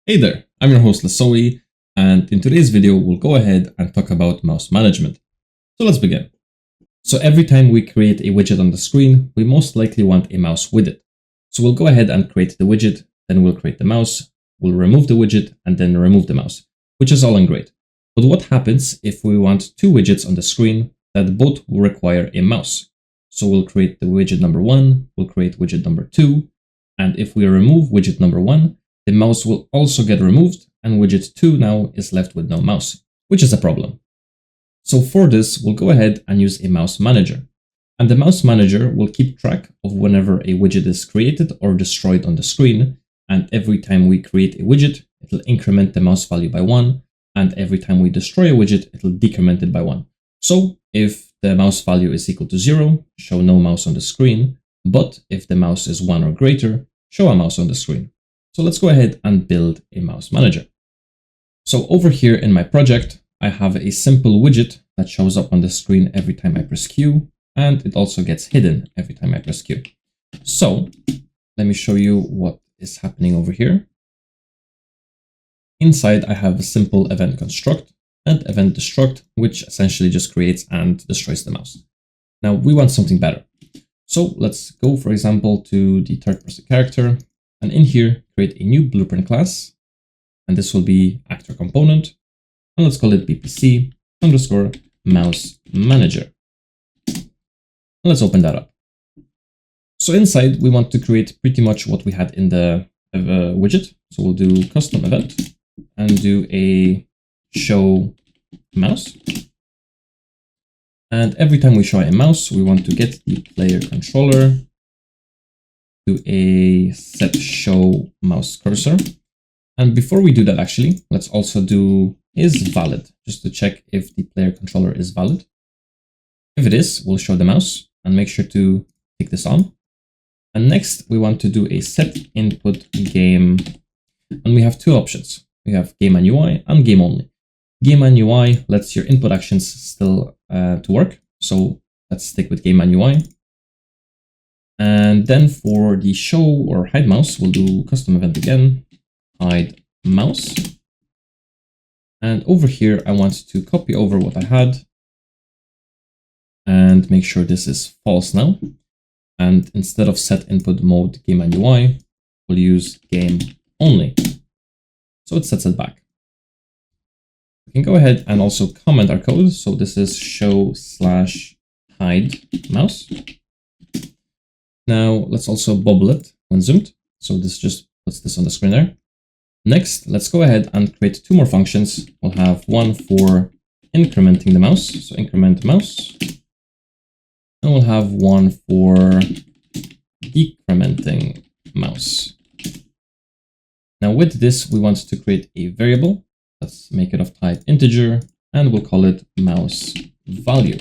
Hey there, I'm your host Lisowi, and in today's video we'll go ahead and talk about mouse management. So let's begin. So every time we create a widget on the screen, we most likely want a mouse widget. So we'll go ahead and create the widget, then we'll create the mouse, we'll remove the widget, and then remove the mouse, which is all and great. But what happens if we want two widgets on the screen that both will require a mouse? So we'll create the widget number 1, we'll create widget number 2, and if we remove widget number 1, the mouse will also get removed, and widget 2 now is left with no mouse, which is a problem. So for this, we'll go ahead and use a mouse manager. And the mouse manager will keep track of whenever a widget is created or destroyed on the screen, and every time we create a widget, it'll increment the mouse value by 1, and every time we destroy a widget, it'll decrement it by 1. So if the mouse value is equal to 0, show no mouse on the screen, but if the mouse is 1 or greater, show a mouse on the screen. So let's go ahead and build a mouse manager. So over here in my project, I have a simple widget that shows up on the screen every time I press Q, and it also gets hidden every time I press Q. So let me show you what is happening over here. Inside, I have a simple event construct and event destruct, which essentially just creates and destroys the mouse. Now we want something better. So let's go, for example, to the third-person character. And in here, create a new blueprint class, and this will be actor component, and let's call it BPC underscore mouse manager. And let's open that up. So inside, we want to create pretty much what we had in the widget. So we'll do custom event and do a show mouse. And every time we show a mouse, we want to get the player controller, do a set show mouse cursor. And before we do that, actually, let's also do is valid, just to check if the player controller is valid. If it is, we'll show the mouse and make sure to tick this on. And next, we want to do a set input game. And we have two options. We have game and UI and game only. Game and UI lets your input actions still to work. So let's stick with game and UI. And then for the show or hide mouse, we'll do custom event again, hide mouse. And over here, I want to copy over what I had and make sure this is false now. And instead of set input mode game and UI, we'll use game only. So it sets it back. We can go ahead and also comment our code. So this is show/hide mouse. Now let's also bubble it when zoomed. So this just puts this on the screen there. Next, let's go ahead and create two more functions. We'll have one for incrementing the mouse. So increment mouse. And we'll have one for decrementing mouse. Now with this, we want to create a variable. Let's make it of type integer, and we'll call it mouse value.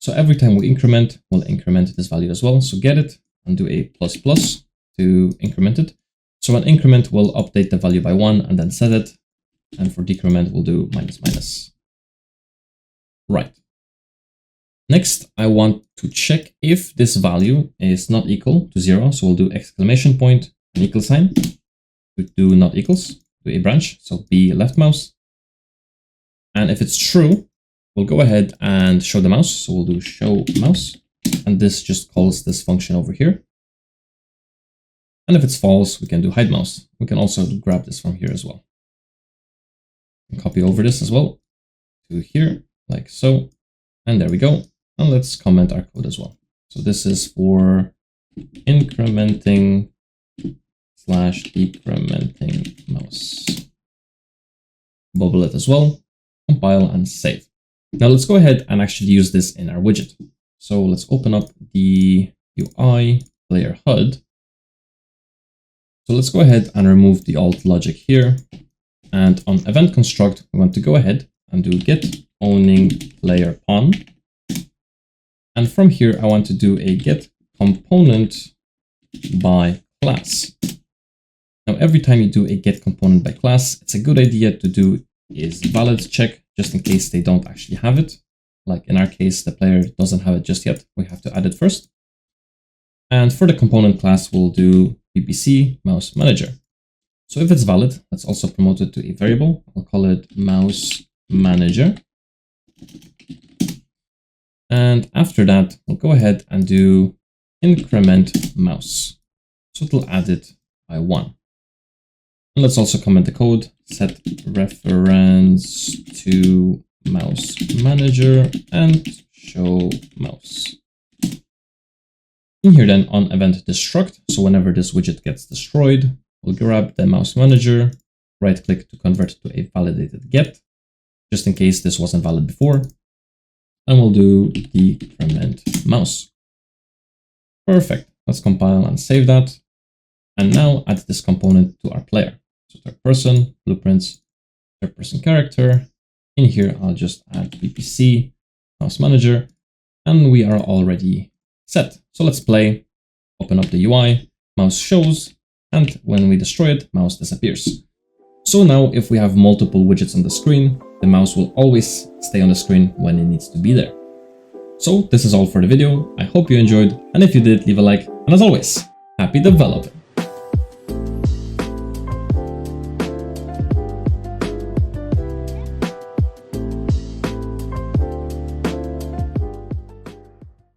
So every time we increment, we'll increment this value as well. So get it and do a ++ to increment it. So an increment will update the value by 1 and then set it. And for decrement, we'll do -. Right. Next, I want to check if this value is not equal to 0. So we'll do exclamation point and equal sign to do not equals, do a branch. So B left mouse. And if it's true, we'll go ahead and show the mouse. So we'll do show mouse, and this just calls this function over here. And if it's false, we can do hide mouse. We can also grab this from here as well. And copy over this as well to here, like so. And there we go. And let's comment our code as well. So this is for incrementing/decrementing mouse. Bubble it as well, compile and save. Now let's go ahead and actually use this in our widget. So let's open up the UI player HUD. So let's go ahead and remove the alt logic here. And on event construct, we want to go ahead and do get owning player pawn. And from here, I want to do a get component by class. Now, every time you do a get component by class, it's a good idea to do is valid check, just in case they don't actually have it. Like in our case, the player doesn't have it just yet. We have to add it first. And for the component class, we'll do VPC mouse manager. So if it's valid, let's also promote it to a variable. I'll call it mouse manager. And after that, we'll go ahead and do increment mouse. So it'll add it by 1. And let's also comment the code, set reference to mouse manager and show mouse. In here then on event destruct, so whenever this widget gets destroyed, we'll grab the mouse manager, right click to convert to a validated get, just in case this wasn't valid before, and we'll do decrement mouse. Perfect. Let's compile and save that. And now add this component to our player. So third person, blueprints, third person character. In here, I'll just add VPC mouse manager, and we are already set. So let's play, open up the UI, mouse shows, and when we destroy it, mouse disappears. So now if we have multiple widgets on the screen, the mouse will always stay on the screen when it needs to be there. So this is all for the video. I hope you enjoyed, and if you did, leave a like, and as always, happy developing!